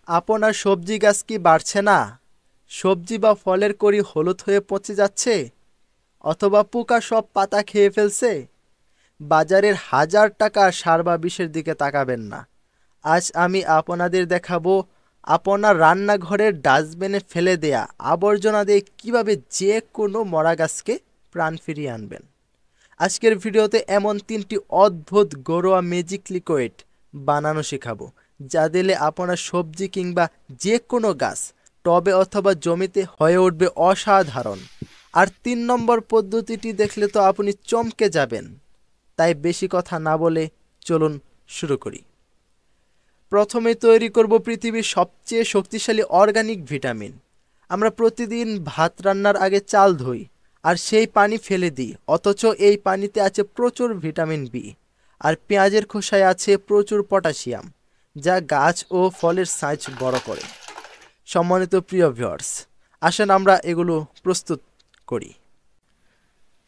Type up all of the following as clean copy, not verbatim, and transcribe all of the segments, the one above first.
আপনার সবজি গাছ কি বাড়ছে না? সবজি বা ফলের কড়ি হলুদ হয়ে পচে যাচ্ছে, অথবা পোকা সব পাতা খেয়ে ফেলছে? বাজারের হাজার টাকা সার বা বিষের দিকে তাকাবেন না। আজ আমি আপনাদের দেখাবো আপনার রান্নাঘরের ডাস্টবিনে ফেলে দেয়া আবর্জনা দিয়ে কিভাবে যে কোনো মরা গাছকে প্রাণ ফিরিয়ে আনবেন। আজকের ভিডিওতে এমন 3টি অদ্ভুত ঘরোয়া ম্যাজিক লিকুইড বানানো শেখাবো, যা দিলে আপনার সবজি কিংবা যে কোনো গাছ টবে অথবা জমিতে হয়ে উঠবে অসাধারণ। আর 3 নম্বর পদ্ধতিটি দেখলে তো আপনি চমকে যাবেন। তাই বেশি কথা না বলে চলুন শুরু করি। প্রথমে তৈরি করব পৃথিবীর সবচেয়ে শক্তিশালী অর্গানিক ভিটামিন। আমরা প্রতিদিন ভাত রান্নার আগে চাল ধুই আর সেই পানি ফেলে দিই, অথচ এই পানিতে আছে প্রচুর ভিটামিন বি। আর পেঁয়াজের খোসায় আছে প্রচুর পটাশিয়াম, যা গাছ ও ফলের সাইজ বড় করে। সম্মানিত প্রিয় ভিউয়ার্স, আসেন আমরা এগুলো প্রস্তুত করি।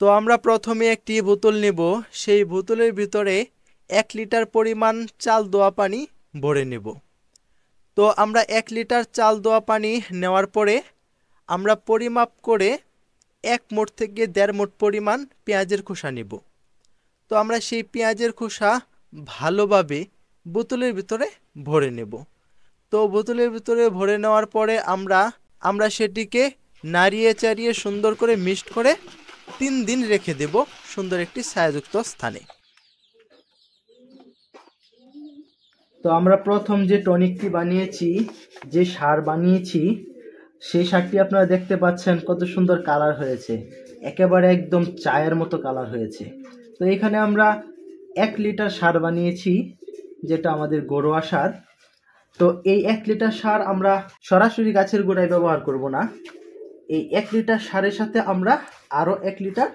তো আমরা প্রথমে একটি বোতল নেব। সেই বোতলের ভিতরে 1 লিটার পরিমাণ চাল ধোয়া পানি ভরে নেব। তো আমরা 1 লিটার চাল ধোয়া পানি নেওয়ার পরে আমরা পরিমাপ করে 1 মুঠ থেকে 1.5 মুঠ পরিমাণ পেঁয়াজের খোসা নেব। তো আমরা সেই পেঁয়াজের খোসা ভালোভাবে বোতলের ভিতরে ভরে নেব। তো বোতলের ভিতরে ভরে নেওয়ার পরে আমরা সেটিকে নাড়িয়ে চাড়িয়ে সুন্দর করে মিক্সড করে 3 দিন রেখে দেব সুন্দর একটি ছায়াযুক্ত স্থানে। তো আমরা প্রথম যে টনিকটি বানিয়েছি, যে সার বানিয়েছি, সেই সারটি আপনারা দেখতে পাচ্ছেন কত সুন্দর কালার হয়েছে, একেবারে একদম চায়ের মতো কালার হয়েছে। তো এখানে আমরা 1 লিটার সার বানিয়েছি, যেটা আমাদের ঘরোয়া সার। তো এই 1 লিটার সার আমরা সরাসরি গাছের গোড়ায় ব্যবহার করব না। এই 1 লিটার সারের সাথে আমরা আরও 1 লিটার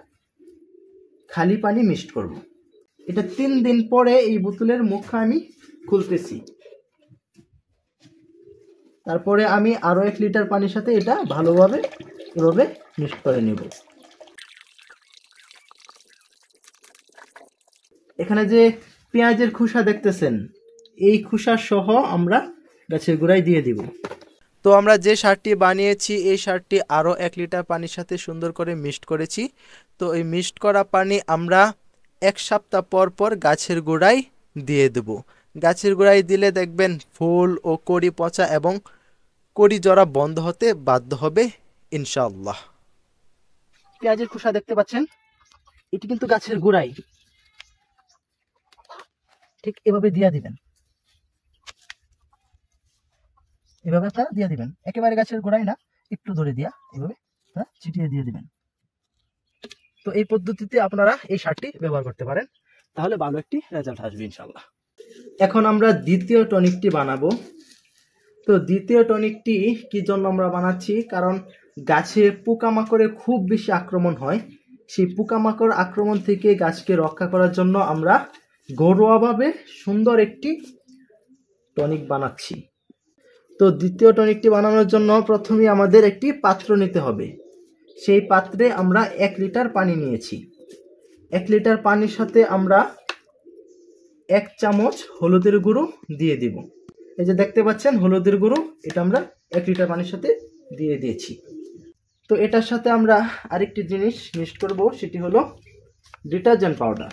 খালি পানি মিক্সড করব। এটা 3 দিন পরে এই বোতলের মুখটা আমি খুলতেছি। তারপরে আমি আরও 1 লিটার পানির সাথে এটা ভালোভাবে এভাবে মিক্সড করে নেব। এখানে যে পেঁয়াজের খোসা দেখতেছেন, এই খোসা সহ আমরা গাছের গোড়ায় দিয়ে দিব। তো আমরা যে সারটি বানিয়েছি, এই সারটি আরও 1 লিটার পানির সাথে সুন্দর করে মিক্সড করেছি। তো এই মিক্সড করা পানি আমরা 1 সপ্তাহ পর পর গাছের গোড়ায় দিয়ে দেব। গাছের গোড়ায় দিলে দেখবেন ফুল ও কড়ি পচা এবং কড়ি জরা বন্ধ হতে বাধ্য হবে ইনশাআল্লাহ। পেঁয়াজের খোসা দেখতে পাচ্ছেন, এটি কিন্তু গাছের গোড়ায় ঠিক এভাবে দিয়ে দিবেন। এভাবে আপনারা দিয়ে দিবেন, একেবারে গাছের গোড়ায় না, একটু ধরে দিয়া এভাবে ছিটিয়ে দিয়ে দিবেন। তো এই পদ্ধতিতে আপনারা এই সারটি ব্যবহার করতে পারেন, তাহলে ভালো একটি রেজাল্ট আসবে ইনশাআল্লাহ। এখন আমরা দ্বিতীয় টনিকটি বানাবো। তো দ্বিতীয় টনিকটি কি জন্য আমরা বানাচ্ছি, কারণ গাছে পোকামাকড়ের খুব বেশি আক্রমণ হয়। সেই পোকামাকড় আক্রমণ থেকে গাছকে রক্ষা করার জন্য আমরা ঘরোয়াভাবে সুন্দর একটি টনিক বানাচ্ছি। তো দ্বিতীয় টনিকটি বানানোর জন্য প্রথমে আমাদের একটি পাত্র নিতে হবে। সেই পাত্রে আমরা 1 লিটার পানি নিয়েছি। 1 লিটার পানির সাথে আমরা 1 চামচ হলুদের গুঁড়ো দিয়ে দিব। এই যে দেখতে পাচ্ছেন হলুদের গুঁড়ো, এটা আমরা 1 লিটার পানির সাথে দিয়ে দিয়েছি। তো এটার সাথে আমরা আরেকটি জিনিস মিক্স করব, সেটি হলো ডিটারজেন্ট পাউডার।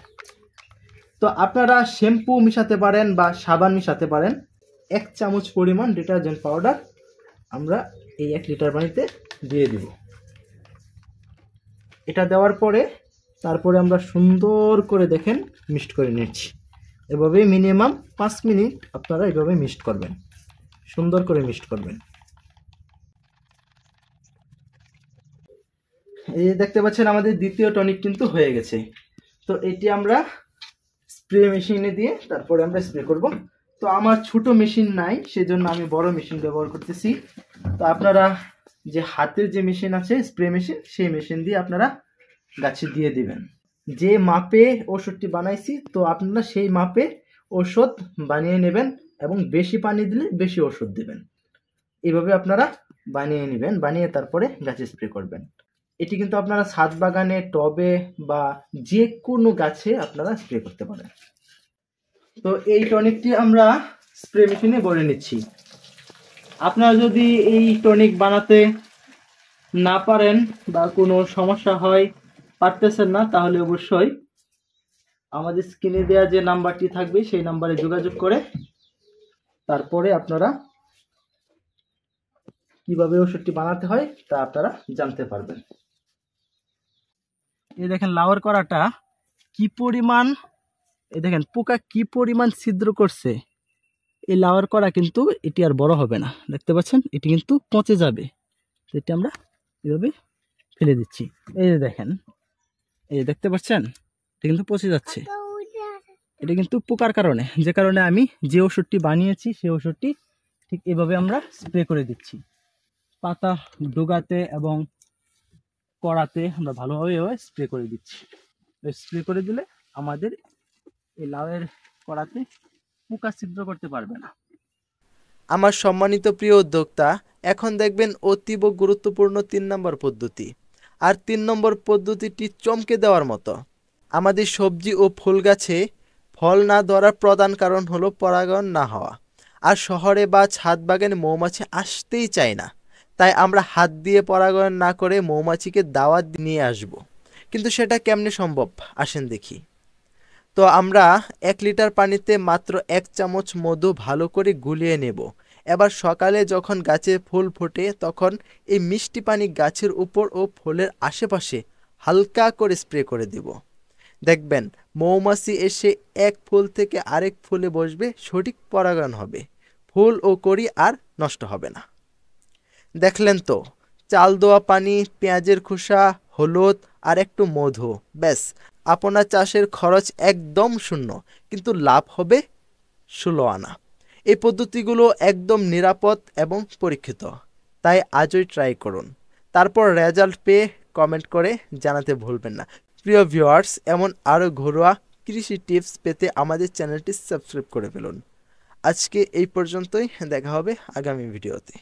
তো আপনারা শ্যাম্পু মিশাতে পারেন বা সাবান মিশাতে পারেন। 1 চামচ পরিমাণ ডিটারজেন্ট পাউডার আমরা এই 1 লিটার পানিতে দিয়ে দিব। এটা দেওয়ার পরে তারপরে আমরা সুন্দর করে দেখেন মিক্সড করে নিচ্ছি। এভাবে মিনিমাম 5 মিনিট আপনারা এভাবে মিক্সড করবেন, সুন্দর করে মিক্সড করবেন। এই দেখতে পাচ্ছেন আমাদের দ্বিতীয় টনিক কিন্তু হয়ে গেছে। তো এটি আমরা স্প্রে মেশিনে দিয়ে তারপরে আমরা স্প্রে করব। তো আমার ছোট মেশিন নাই, সেজন্য আমি বড় মেশিন ব্যবহার করতেছি। তো আপনারা যে হাতের যে মেশিন আছে স্প্রে মেশিন, সেই মেশিন দিয়ে আপনারা গাছে দিয়ে দিবেন। যে মাপে ওষুধটি বানাইছি, তো আপনারা সেই মাপে ওষুধ বানিয়ে নেবেন এবং বেশি পানি দিলে বেশি ওষুধ দিবেন। এইভাবে আপনারা বানিয়ে নেবেন, বানিয়ে তারপরে গাছে স্প্রে করবেন। এটি কিন্তু আপনারা ছাদ বাগানে, টবে বা যে কোনো গাছে আপনারা স্প্রে করতে পারেন। তো এই টনিকটি আমরা স্প্রে মেশিনে ভরে নিচ্ছি। আপনারা যদি এই টনিক বানাতে না পারেন বা কোনো সমস্যা হয়, পারতেছেন না, তাহলে অবশ্যই আমাদের স্ক্রিনে দেওয়া যে নাম্বারটি থাকবে সেই নাম্বারে যোগাযোগ করে তারপরে আপনারা কিভাবে ওষুধটি বানাতে হয় তা আপনারা জানতে পারবেন। এই দেখেন লাউয়ের কড়াটা কি পরিমাণ, এই দেখেন পোকা কি পরিমাণ ছিদ্র করছে। এই লাউয়ের কড়া কিন্তু এটি আর বড় হবে না, দেখতে পাচ্ছেন, এটি কিন্তু পচে যাবে। এটি আমরা এভাবে ফেলে দিচ্ছি। এই যে দেখেন, এই দেখতে পাচ্ছেন, এটা কিন্তু পচে যাচ্ছে। এটা কিন্তু পোকার কারণে, যে কারণে আমি যে ওষুধটি বানিয়েছি সেই ওষুধটি ঠিক এভাবে আমরা স্প্রে করে দিচ্ছি পাতা ডোগাতে এবং কড়াতে। আমরা ভালোভাবে স্প্রে করে দিচ্ছি। স্প্রে করে দিলে আমাদের এই লাউয়ের কড়াতে পোকা ছিদ্র করতে পারবে না। আমার সম্মানিত প্রিয় উদ্যোক্তা, এখন দেখবেন অতীব গুরুত্বপূর্ণ 3 নম্বর পদ্ধতি। আর 3 নম্বর পদ্ধতিটি চমকে দেওয়ার মতো। আমাদের সবজি ও ফুল গাছে ফল না ধরার প্রধান কারণ হলো পরাগায়ন না হওয়া। আর শহরে বা ছাদ বাগানে মৌমাছি আসতেই চায় না। তাই আমরা হাত দিয়ে পরাগায়ন না করে মৌমাছিকে দাওয়াত নিয়ে আসব। কিন্তু সেটা কেমনে সম্ভব, আসেন দেখি। তো আমরা 1 লিটার পানিতে মাত্র 1 চামচ মধু ভালো করে গুলিয়ে নেব। এবার সকালে যখন গাছে ফুল ফোটে তখন এই মিষ্টি পানি গাছের উপর ও ফুলের আশেপাশে হালকা করে স্প্রে করে দেব। দেখবেন মৌমাছি এসে এক ফুল থেকে আরেক ফুলে বসবে, সঠিক পরাগায়ন হবে, ফুল ও কড়ি আর নষ্ট হবে না। দেখলেন তো, চাল ধোয়া পানি, পেঁয়াজের খোসা, হলুদ আর একটু মধু, ব্যাস আপনার চাষের খরচ একদম শূন্য, কিন্তু লাভ হবে 16 আনা। এই পদ্ধতিগুলো একদম নিরাপদ এবং পরীক্ষিত, তাই আজই ট্রাই করুন। তারপর রেজাল্ট পেয়ে কমেন্ট করে জানাতে ভুলবেন না। প্রিয় ভিউয়ার্স, এমন আরও ঘরোয়া কৃষি টিপস পেতে আমাদের চ্যানেলটি সাবস্ক্রাইব করে ফেলুন। আজকে এই পর্যন্তই, দেখা হবে আগামী ভিডিওতে।